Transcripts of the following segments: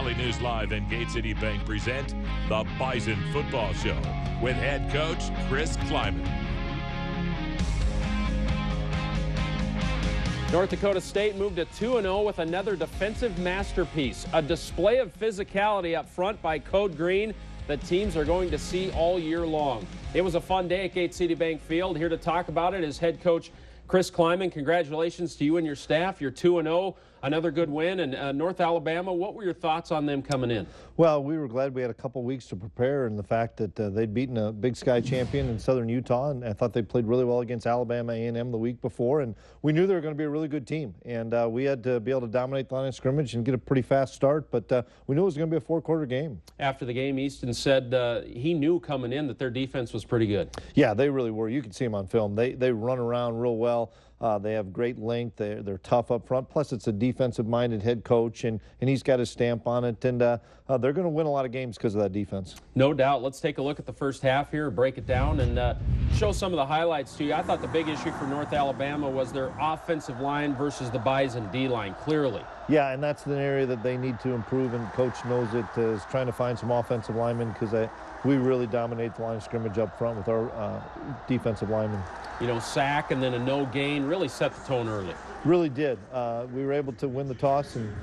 Valley News Live and Gate City Bank present the Bison Football Show with head coach Chris Kleiman. North Dakota State moved to 2-0 with another defensive masterpiece. A display of physicality up front by Code Green that teams are going to see all year long. It was a fun day at Gate City Bank Field. Here to talk about it is head coach Chris Kleiman. Congratulations to you and your staff. You're 2-0, another good win. And North Alabama, what were your thoughts on them coming in? Well, we were glad we had a couple weeks to prepare, and the fact that they'd beaten a Big Sky champion in Southern Utah, and I thought they played really well against Alabama A&M the week before, and we knew they were going to be a really good team, and we had to be able to dominate the line of scrimmage and get a pretty fast start, but we knew it was going to be a four-quarter game. After the game, Easton said he knew coming in that their defense was pretty good. Yeah, they really were. You could see them on film. They run around real well. They have great length. They're tough up front. Plus, it's a defensive-minded head coach, and he's got his stamp on it. And they're going to win a lot of games because of that defense. No doubt. Let's take a look at the first half here, break it down, and show some of the highlights to you. I thought the big issue for North Alabama was their offensive line versus the Bison D-line, clearly. Yeah, and that's an area that they need to improve, and Coach knows it, is trying to find some offensive linemen because we really dominate the line of scrimmage up front with our defensive linemen. You know, sack and then a no gain really set the tone early. Really did. We were able to win the toss and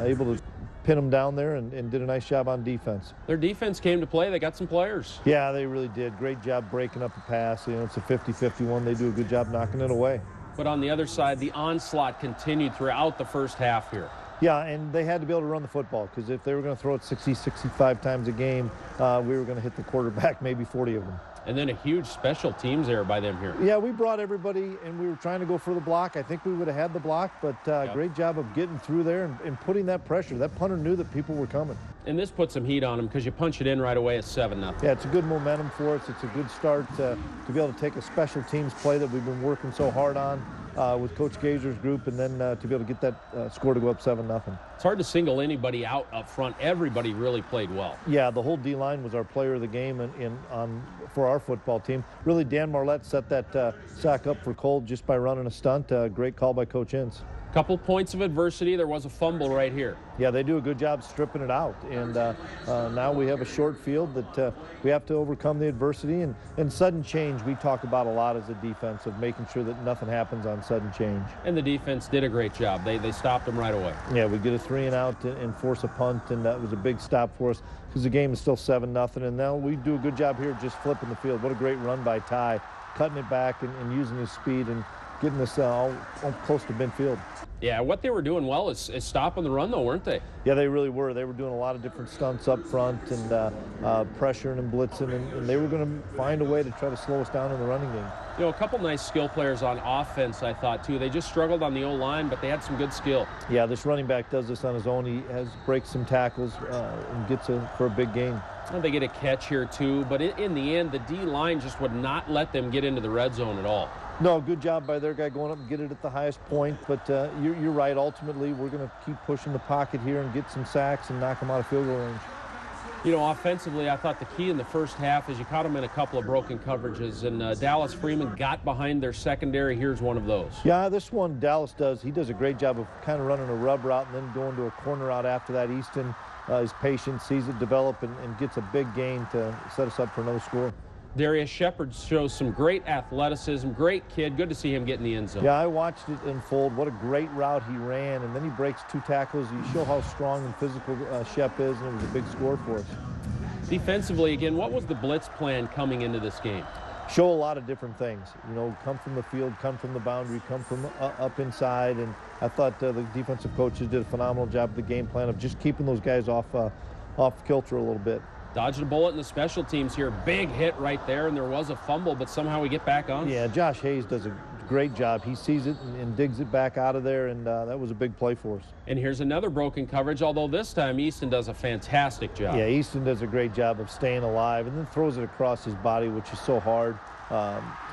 able to pin them down there and did a nice job on defense. Their defense came to play. They got some players. Yeah, they really did. Great job breaking up the pass. You know, it's a 50-51. They do a good job knocking it away. But on the other side, the onslaught continued throughout the first half here. Yeah, and they had to be able to run the football because if they were going to throw it 60, 65 times a game, we were going to hit the quarterback maybe 40 of them. And then a huge special teams error by them here. Yeah, we brought everybody, and we were trying to go for the block. I think we would have had the block, but yep. Great job of getting through there and putting that pressure. That punter knew that people were coming. And this put some heat on them because you punch it in right away at 7-0. Yeah, it's a good momentum for us. It's a good start to be able to take a special teams play that we've been working so hard on with Coach Gazer's group, and then to be able to get that score to go up 7-0. It's hard to single anybody out up front. Everybody really played well. Yeah, the whole D-line was our player of the game for our football team. Really, Dan Marlette set that sack up for Cole just by running a stunt. Great call by Coach Ince. Couple points of adversity. There was a fumble right here. Yeah, they do a good job stripping it out. And now we have a short field that we have to overcome the adversity. And sudden change, we talk about a lot as a defense of making sure that nothing happens on sudden change. And the defense did a great job. They stopped them right away. Yeah, we get a 3-and-out and force a punt, and that was a big stop for us because the game is still 7-0. And now we do a good job here just flipping the field. What a great run by Ty, cutting it back and using his speed and getting us all close to midfield. Yeah, what they were doing well is stopping the run, though, weren't they? Yeah, they really were. They were doing a lot of different stunts up front and pressuring and blitzing, and they were going to find a way to try to slow us down in the running game. You know, a couple nice skill players on offense, I thought, too. They just struggled on the O-line, but they had some good skill. Yeah, this running back does this on his own. He breaks some tackles and gets for a big gain. Well, they get a catch here, too, but in the end, the D-line just would not let them get into the red zone at all. No, good job by their guy going up and get it at the highest point, but you're right. Ultimately, we're going to keep pushing the pocket here and get some sacks and knock them out of field goal range. You know, offensively, I thought the key in the first half is you caught them in a couple of broken coverages, and Dallas Freeman got behind their secondary. Here's one of those. Yeah, this one Dallas does. He does a great job of kind of running a rub route and then going to a corner route after that. Easton is patient, sees it develop, and gets a big gain to set us up for another score. Darius Shepard shows some great athleticism, great kid. Good to see him get in the end zone. Yeah, I watched it unfold. What a great route he ran, and then he breaks 2 tackles. You show how strong and physical Shep is, and it was a big score for us. Defensively, again, what was the blitz plan coming into this game? Show a lot of different things. You know, come from the field, come from the boundary, come from up inside, and I thought the defensive coaches did a phenomenal job of the game plan of just keeping those guys off kilter a little bit. Dodged a bullet in the special teams here. Big hit right there, and there was a fumble, but somehow we get back on. Yeah, Josh Hayes does a great job. He sees it and digs it back out of there, and that was a big play for us. And here's another broken coverage, although this time Easton does a fantastic job. Yeah, Easton does a great job of staying alive and then throws it across his body, which is so hard.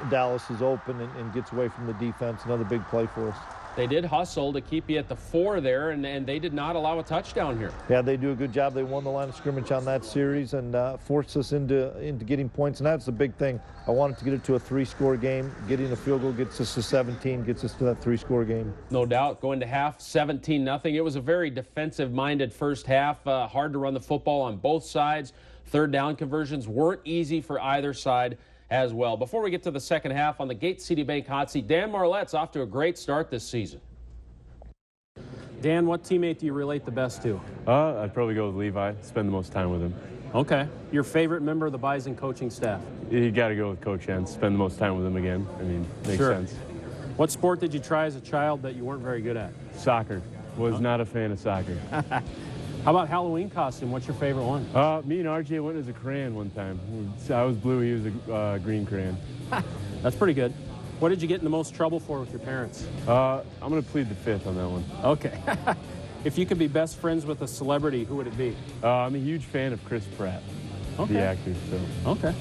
Dallas is open and gets away from the defense. Another big play for us. They did hustle to keep you at the 4 there, and they did not allow a touchdown here. Yeah, they do a good job. They won the line of scrimmage on that series and forced us into getting points, and that's the big thing. I wanted to get it to a 3-score game. Getting a field goal gets us to 17, gets us to that 3-score game. No doubt. Going to half, 17-0. It was a very defensive-minded first half. Hard to run the football on both sides. Third down conversions weren't easy for either side as well. Before we get to the second half on the Gate City Bank hot seat, Dan Marlette's off to a great start this season. Dan, what teammate do you relate the best to? I'd probably go with Levi. Spend the most time with him. Okay. Your favorite member of the Bison coaching staff? You got to go with Coach Hens. Spend the most time with him again. I mean, makes sense. What sport did you try as a child that you weren't very good at? Soccer. Was not a fan of soccer. How about Halloween costume? What's your favorite one? Me and RJ went as a crayon one time. I was blue, he was a green crayon. That's pretty good. What did you get in the most trouble for with your parents? I'm going to plead the fifth on that one. Okay. If you could be best friends with a celebrity, who would it be? I'm a huge fan of Chris Pratt, the actor. So. Okay.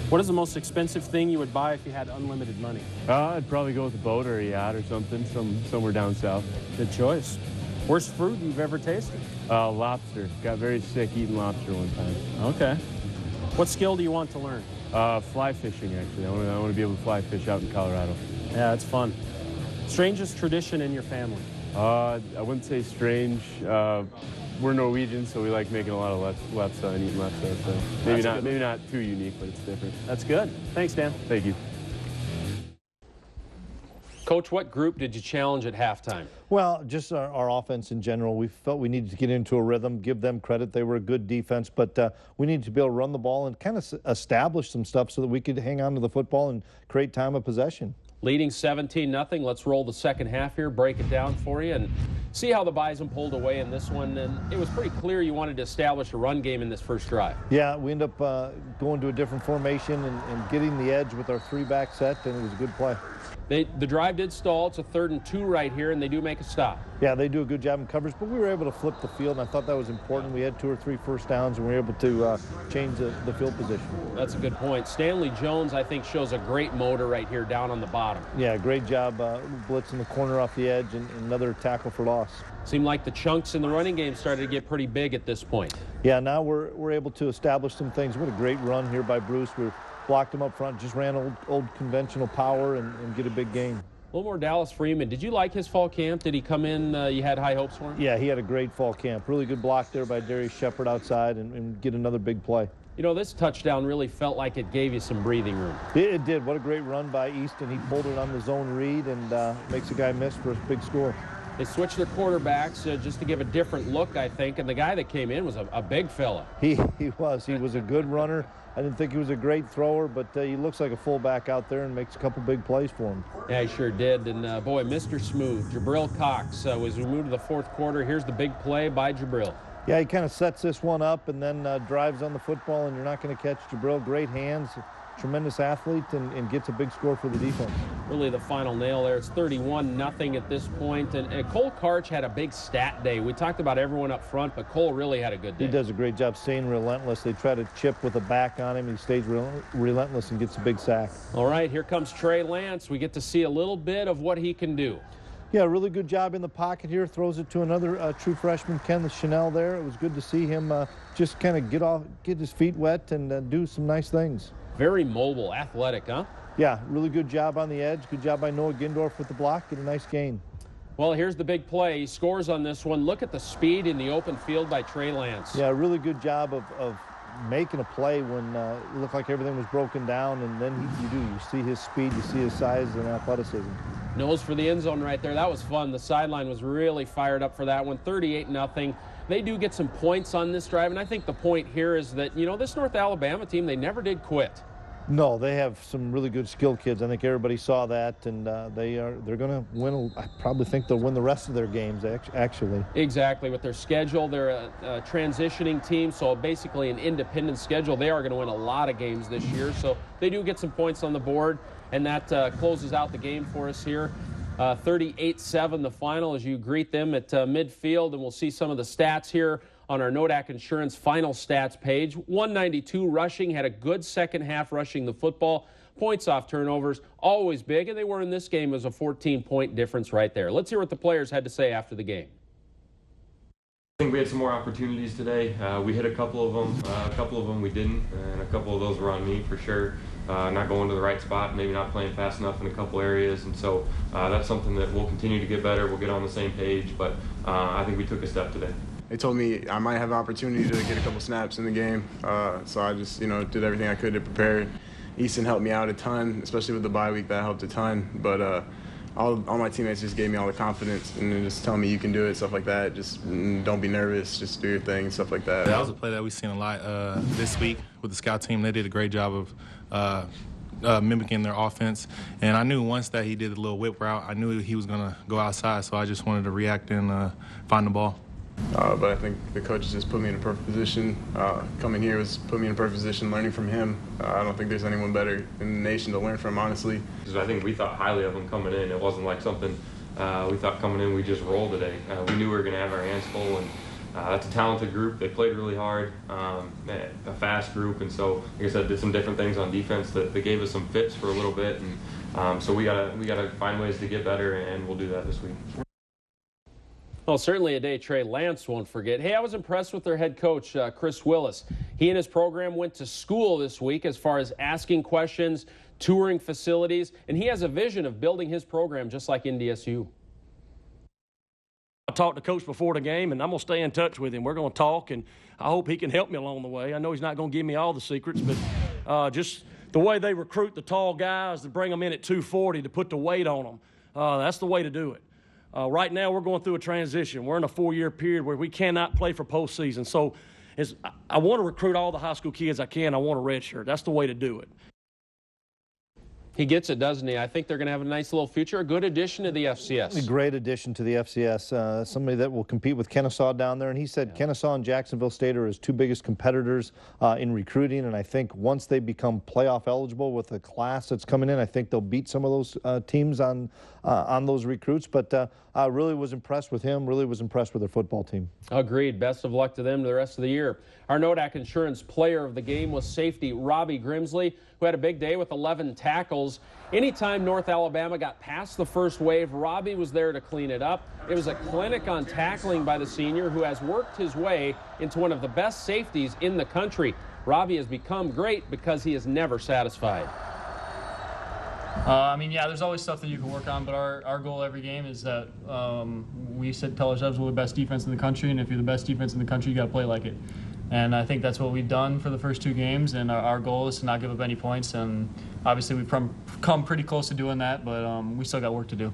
What is the most expensive thing you would buy if you had unlimited money? I'd probably go with a boat or a yacht or something, somewhere down south. Good choice. Worst fruit you've ever tasted? Lobster. Got very sick eating lobster one time. Okay. What skill do you want to learn? Fly fishing, actually. I want to be able to fly fish out in Colorado. Yeah, it's fun. Strangest tradition in your family? I wouldn't say strange. We're Norwegian, so we like making a lot of lefse and eating lefse. So maybe not too unique, but it's different. That's good. Thanks, Dan. Thank you. Coach, what group did you challenge at halftime? Well, just our offense in general. We felt we needed to get into a rhythm, give them credit. They were a good defense, but we needed to be able to run the ball and kind of establish some stuff so that we could hang on to the football and create time of possession. Leading 17-0. Let's roll the second half here, break it down for you, and see how the Bison pulled away in this one. And it was pretty clear you wanted to establish a run game in this first drive. Yeah, we ended up going to a different formation and getting the edge with our 3-back set, and it was a good play. The drive did stall. It's a 3rd and 2 right here, and they do make a stop. Yeah, they do a good job in coverage, but we were able to flip the field, and I thought that was important. We had 2 or 3 first downs, and we were able to change the field position. That's a good point. Stanley Jones, I think, shows a great motor right here down on the bottom. Yeah, great job blitzing the corner off the edge and another tackle for loss. Seemed like the chunks in the running game started to get pretty big at this point. Yeah, now we're able to establish some things. What a great run here by Bruce. We blocked him up front, just ran old conventional power and get a big gain. A little more Dallas Freeman. Did you like his fall camp? Did he come in? You had high hopes for him? Yeah, he had a great fall camp. Really good block there by Darius Shepard outside and get another big play. You know, this touchdown really felt like it gave you some breathing room. It did. What a great run by Easton. He pulled it on the zone read and makes a guy miss for a big score. They switched their quarterbacks just to give a different look, I think, and the guy that came in was a big fella. He was. He was a good runner. I didn't think he was a great thrower, but he looks like a fullback out there and makes a couple big plays for him. Yeah, he sure did. And, boy, Mr. Smooth, Jabril Cox, as we move to the 4th quarter, here's the big play by Jabril. Yeah, he kind of sets this one up and then drives on the football, and you're not going to catch Jabril. Great hands, tremendous athlete, and gets a big score for the defense. Really the final nail there. It's 31-0 at this point. And Cole Karch had a big stat day. We talked about everyone up front, but Cole really had a good day. He does a great job staying relentless. They try to chip with a back on him. He stays relentless and gets a big sack. All right, here comes Trey Lance. We get to see a little bit of what he can do. Yeah, really good job in the pocket here. Throws it to another true freshman, Ken Chanel there. It was good to see him just kind of get his feet wet and do some nice things. Very mobile, athletic, huh? Yeah, really good job on the edge. Good job by Noah Gindorf with the block. Get a nice gain. Well, here's the big play. He scores on this one. Look at the speed in the open field by Trey Lance. Yeah, really good job of making a play when it looked like everything was broken down, and then you see his speed, you see his size and athleticism. Nose for the end zone right there. That was fun. The sideline was really fired up for that one. 38-0. They do get some points on this drive, and I think the point here is that, you know, this North Alabama team, they never did quit. No, they have some really good skill kids. I think everybody saw that, and they're going to win. I probably think they'll win the rest of their games, actually. Exactly. With their schedule, they're a transitioning team, so basically an independent schedule. They are going to win a lot of games this year, so they do get some points on the board, and that closes out the game for us here. 38-7 the final as you greet them at midfield, and we'll see some of the stats here on our Nodak Insurance final stats page. 192 rushing, had a good second half rushing the football. Points off turnovers, always big, and they were in this game. It was a 14-point difference right there. Let's hear what the players had to say after the game. I think we had some more opportunities today. We hit a couple of them we didn't, and a couple of those were on me for sure. Not going to the right spot, maybe not playing fast enough in a couple areas, and so that's something that we'll continue to get better. We'll get on the same page, but I think we took a step today. They told me I might have an opportunity to get a couple snaps in the game, so I just did everything I could to prepare. Easton helped me out a ton, especially with the bye week. That helped a ton, but all my teammates just gave me all the confidence and just telling me you can do it, stuff like that. Just don't be nervous, just do your thing, stuff like that. That was a play that we've seen a lot this week with the scout team. They did a great job of mimicking their offense. And I knew once that he did a little whip route, I knew he was going to go outside, so I just wanted to react and find the ball. But I think the coaches just put me in a perfect position. Coming here was put me in a perfect position, learning from him. I don't think there's anyone better in the nation to learn from, honestly. I think we thought highly of him coming in. It wasn't like something we thought coming in we just rolled today. We knew we were going to have our hands full, and that's a talented group. They played really hard, a fast group, and so, like I said, did some different things on defense that gave us some fits for a little bit, and so we gotta find ways to get better, and we'll do that this week. Well, certainly a day Trey Lance won't forget. Hey, I was impressed with their head coach, Chris Willis. He and his program went to school this week as far as asking questions, touring facilities, and he has a vision of building his program just like NDSU. I talked to Coach before the game, and I'm going to stay in touch with him. We're going to talk, and I hope he can help me along the way. I know he's not going to give me all the secrets, but just the way they recruit the tall guys to bring them in at 240 to put the weight on them, that's the way to do it. Right now, we're going through a transition. We're in a 4-year period where we cannot play for postseason. So I want to recruit all the high school kids I can. I want a redshirt. That's the way to do it. He gets it, doesn't he? I think they're going to have a nice little future, a good addition to the FCS. A great addition to the FCS, somebody that will compete with Kennesaw down there. And he said Kennesaw and Jacksonville State are his two biggest competitors in recruiting. And I think once they become playoff eligible with the class that's coming in, I think they'll beat some of those teams on those recruits. But I really was impressed with him, really was impressed with their football team. Agreed. Best of luck to them the rest of the year. Our Nodak Insurance player of the game was safety Robbie Grimsley, who had a big day with 11 tackles. Anytime North Alabama got past the first wave, Robbie was there to clean it up. It was a clinic on tackling by the senior, who has worked his way into one of the best safeties in the country. Robbie has become great because he is never satisfied. Yeah, there's always stuff that you can work on, but our goal every game is that we tell ourselves we're the best defense in the country, and if you're the best defense in the country, you got to play like it. And I think that's what we've done for the first 2 games, and our goal is to not give up any points. And obviously we've come pretty close to doing that, but we still got work to do.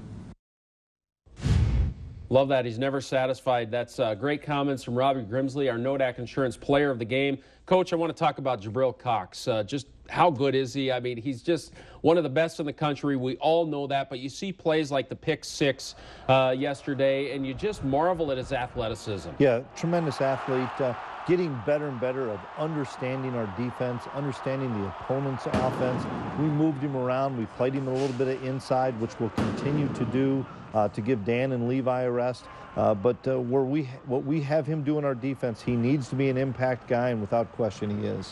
Love that. He's never satisfied. That's great comments from Robbie Grimsley, our Nodak Insurance player of the game. Coach, I want to talk about Jabril Cox. Just how good is he? I mean, he's just one of the best in the country. We all know that, but you see plays like the pick 6 yesterday, and you just marvel at his athleticism. Yeah, tremendous athlete. Getting better and better of understanding our defense, understanding the opponent's offense. We moved him around. We played him a little bit of inside, which we'll continue to do to give Dan and Levi a rest. But what we have him do in our defense, he needs to be an impact guy, and without question he is.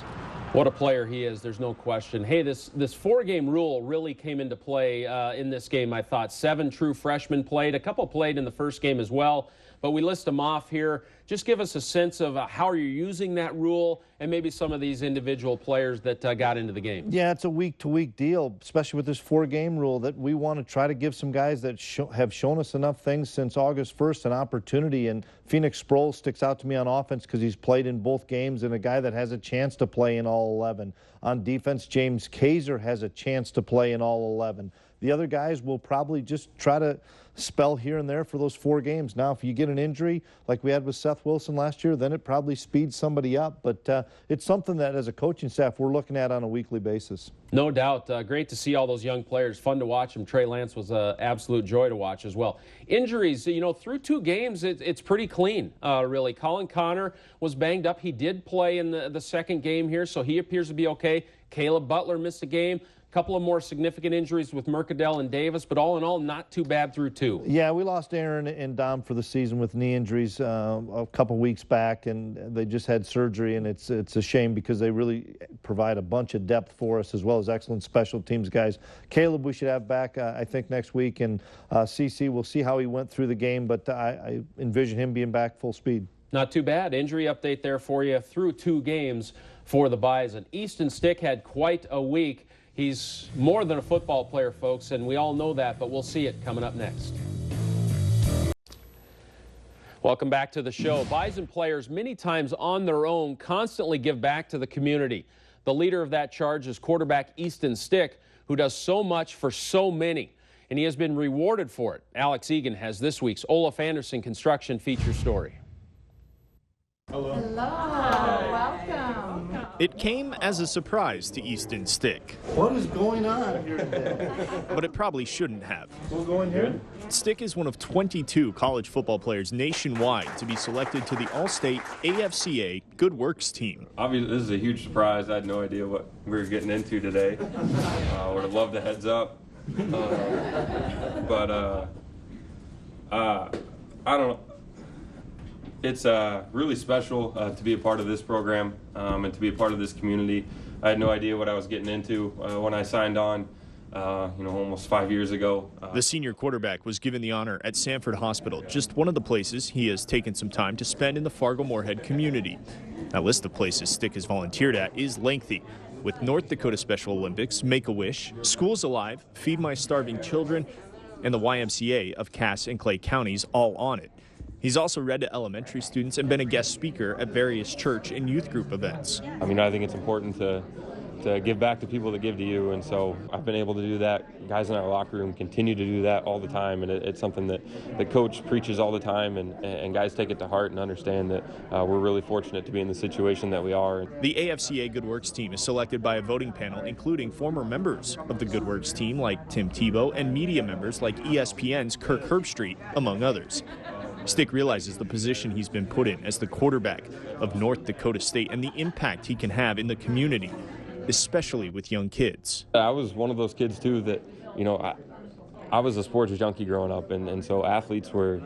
What a player he is, there's no question. Hey, this 4-game rule really came into play in this game, I thought. 7 true freshmen played. A couple played in the first game as well, but we list them off here. Just give us a sense of how you're using that rule and maybe some of these individual players that got into the game. Yeah, it's a week-to-week deal, especially with this 4-game rule, that we want to try to give some guys that have shown us enough things since August 1st an opportunity. And Phoenix Sproul sticks out to me on offense because he's played in both games and a guy that has a chance to play in all 11. On defense, James Kaiser has a chance to play in all 11. The other guys will probably just try to spell here and there for those 4 games. Now, if you get an injury like we had with Seth Wilson last year, then it probably speeds somebody up. But it's something that as a coaching staff we're looking at on a weekly basis. No doubt. Great to see all those young players. Fun to watch them. Trey Lance was an absolute joy to watch as well. Injuries, through 2 games, it's pretty clean, really. Colin Connor was banged up. He did play in the second game here, so he appears to be okay. Caleb Butler missed a game. couple of more significant injuries with Mercadal and Davis, but all in all, not too bad through 2. Yeah, we lost Aaron and Dom for the season with knee injuries a couple weeks back, and they just had surgery, and it's a shame because they really provide a bunch of depth for us as well as excellent special teams guys. Caleb we should have back, I think, next week, and CC, we'll see how he went through the game, but I envision him being back full speed. Not too bad. Injury update there for you through 2 games for the Bison. Easton Stick had quite a week. He's more than a football player, folks, and we all know that, but we'll see it coming up next. Welcome back to the show. Bison players, many times on their own, constantly give back to the community. The leader of that charge is quarterback Easton Stick, who does so much for so many, and he has been rewarded for it. Alex Egan has this week's Olaf Anderson Construction feature story. Hello. Welcome. It came as a surprise to Easton Stick. What is going on here today? But it probably shouldn't have. We're going here? Stick is one of 22 college football players nationwide to be selected to the All-State AFCA Good Works team. Obviously, this is a huge surprise. I had no idea what we were getting into today. Would have loved a heads up. I don't know. It's really special to be a part of this program and to be a part of this community. I had no idea what I was getting into when I signed on, almost 5 years ago. The senior quarterback was given the honor at Sanford Hospital, just one of the places he has taken some time to spend in the Fargo-Moorhead community. That list of places Stick has volunteered at is lengthy, with North Dakota Special Olympics, Make-A-Wish, Schools Alive, Feed My Starving Children, and the YMCA of Cass and Clay counties all on it. He's also read to elementary students and been a guest speaker at various church and youth group events. I think it's important to give back to people that give to you, and so I've been able to do that. Guys in our locker room continue to do that all the time, and it's something that the coach preaches all the time, and guys take it to heart and understand that we're really fortunate to be in the situation that we are. The AFCA Good Works team is selected by a voting panel including former members of the Good Works team like Tim Tebow and media members like ESPN's Kirk Herbstreit, among others. Stick realizes the position he's been put in as the quarterback of North Dakota State and the impact he can have in the community, especially with young kids. I was one of those kids, too, that, I was a sports junkie growing up, and so athletes were,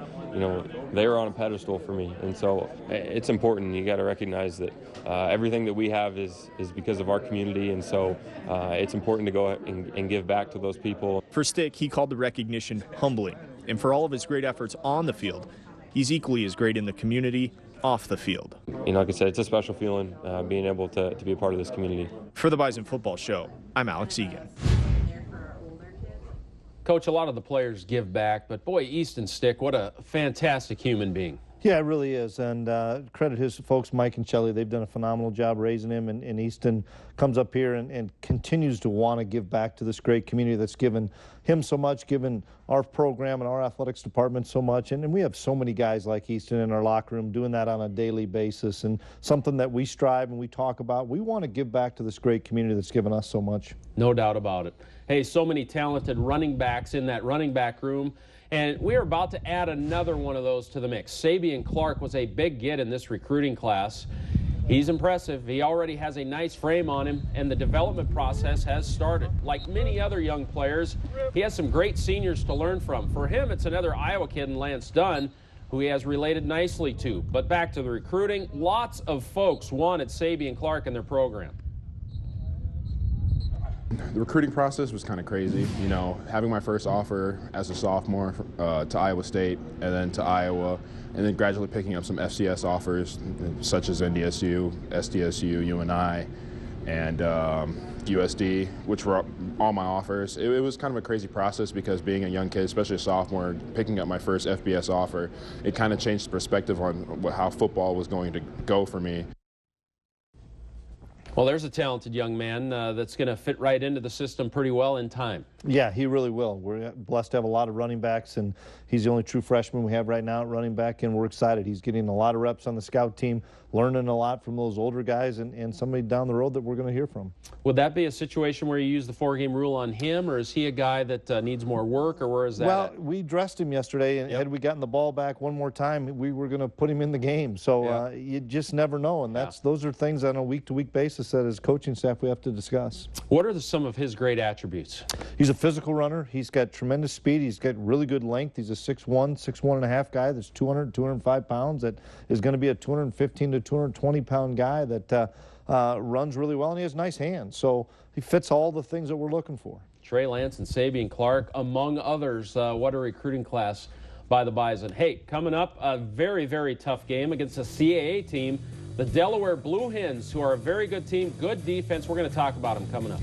they were on a pedestal for me. And so it's important. You got to recognize that everything that we have is because of our community, and so it's important to go and give back to those people. For Stick, he called the recognition humbling, and for all of his great efforts on the field, he's equally as great in the community off the field. Like I said, it's a special feeling being able to be a part of this community. For the Bison Football Show, I'm Alex Egan. Coach, a lot of the players give back, but boy, Easton Stick, what a fantastic human being. Yeah, it really is, and credit his folks, Mike and Shelley. They've done a phenomenal job raising him, and Easton comes up here and continues to want to give back to this great community that's given him so much, given our program and our athletics department so much, and we have so many guys like Easton in our locker room doing that on a daily basis, and something that we strive and we talk about. We want to give back to this great community that's given us so much. No doubt about it. Hey, so many talented running backs in that running back room. And we're about to add another one of those to the mix. Sabian Clark was a big get in this recruiting class. He's impressive. He already has a nice frame on him, and the development process has started. Like many other young players, he has some great seniors to learn from. For him, it's another Iowa kid in Lance Dunn, who he has related nicely to. But back to the recruiting, lots of folks wanted Sabian Clark in their program. The recruiting process was kind of crazy, having my first offer as a sophomore to Iowa State and then to Iowa, and then gradually picking up some FCS offers such as NDSU, SDSU, UNI, and USD, which were all my offers. It was kind of a crazy process because being a young kid, especially a sophomore, picking up my first FBS offer, it kind of changed the perspective on how football was going to go for me. Well, there's a talented young man that's going to fit right into the system pretty well in time. Yeah, he really will. We're blessed to have a lot of running backs, and he's the only true freshman we have right now at running back, and we're excited. He's getting a lot of reps on the scout team, learning a lot from those older guys, and somebody down the road that we're going to hear from. Would that be a situation where you use the 4-game rule on him, or is he a guy that needs more work, or where is that Well, we dressed him yesterday, and had we gotten the ball back one more time, we were going to put him in the game. So you just never know, and those are things on a week-to-week basis that as coaching staff we have to discuss. What are some of his great attributes? He's a physical runner. He's got tremendous speed. He's got really good length. He's a 6'1", and a half guy that's 200, 205 pounds that is going to be a 215 to 220-pound guy that runs really well, and he has nice hands. So he fits all the things that we're looking for. Trey Lance and Sabian Clark, among others. What a recruiting class by the Bison. Hey, coming up, a very, very tough game against a CAA team, the Delaware Blue Hens, who are a very good team, good defense. We're going to talk about them coming up.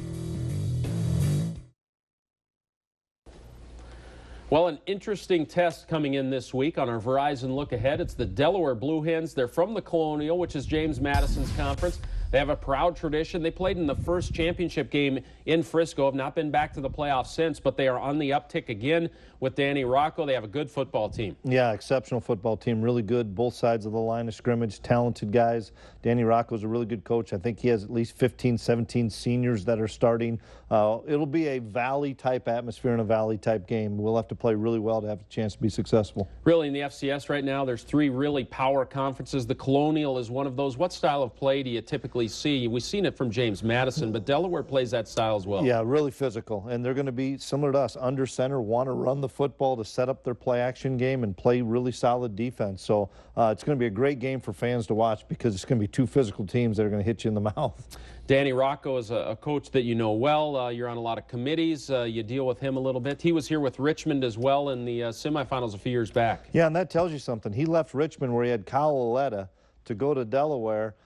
Well, an interesting test coming in this week on our Verizon Look Ahead. It's the Delaware Blue Hens. They're from the Colonial, which is James Madison's conference. They have a proud tradition. They played in the first championship game in Frisco, have not been back to the playoffs since, but they are on the uptick again with Danny Rocco. They have a good football team. Yeah, exceptional football team, really good, both sides of the line of scrimmage, talented guys. Danny Rocco's a really good coach. I think he has at least 15, 17 seniors that are starting. It'll be a Valley-type atmosphere and a Valley-type game. We'll have to play really well to have a chance to be successful. Really, in the FCS right now, there's 3 really power conferences. The Colonial is one of those. What style of play do you typically see? We've seen it from James Madison, but Delaware plays that style as well. Yeah, really physical, and they're going to be similar to us, under center, want to run the football to set up their play-action game and play really solid defense. So it's going to be a great game for fans to watch because it's going to be 2 physical teams that are going to hit you in the mouth. Danny Rocco is a coach that you know well. You're on a lot of committees. You deal with him a little bit. He was here with Richmond as well in the semifinals a few years back. Yeah, and that tells you something. He left Richmond where he had Kyle Aletta to go to Delaware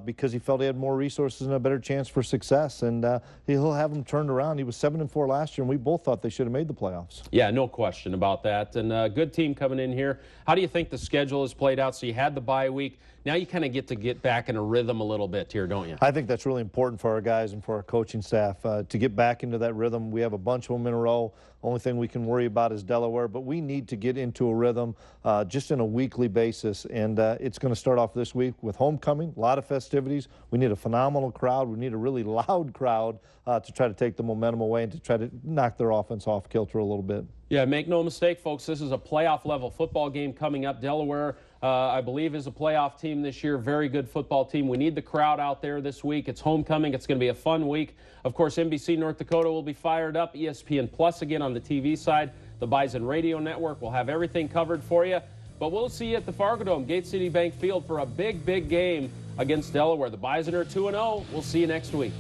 because he felt he had more resources and a better chance for success, and he'll have them turned around. He was 7-4 last year, and we both thought they should have made the playoffs. Yeah, no question about that, and a good team coming in here. How do you think the schedule has played out? So you had the bye week. Now you kind of get back in a rhythm a little bit here, don't you? I think that's really important for our guys and for our coaching staff to get back into that rhythm. We have a bunch of them in a row. Only thing we can worry about is Delaware, but we need to get into a rhythm just on a weekly basis, and it's going to start off this week with homecoming, a lot of festivities. We need a phenomenal crowd. We need a really loud crowd to try to take the momentum away and to try to knock their offense off kilter a little bit. Yeah, make no mistake, folks, this is a playoff-level football game coming up. Delaware, I believe, is a playoff team this year. Very good football team. We need the crowd out there this week. It's homecoming. It's going to be a fun week. Of course, NBC North Dakota will be fired up. ESPN Plus again on the TV side. The Bison Radio Network will have everything covered for you. But we'll see you at the Fargo Dome, Gate City Bank Field, for a big, big game against Delaware. The Bison are 2-0. We'll see you next week.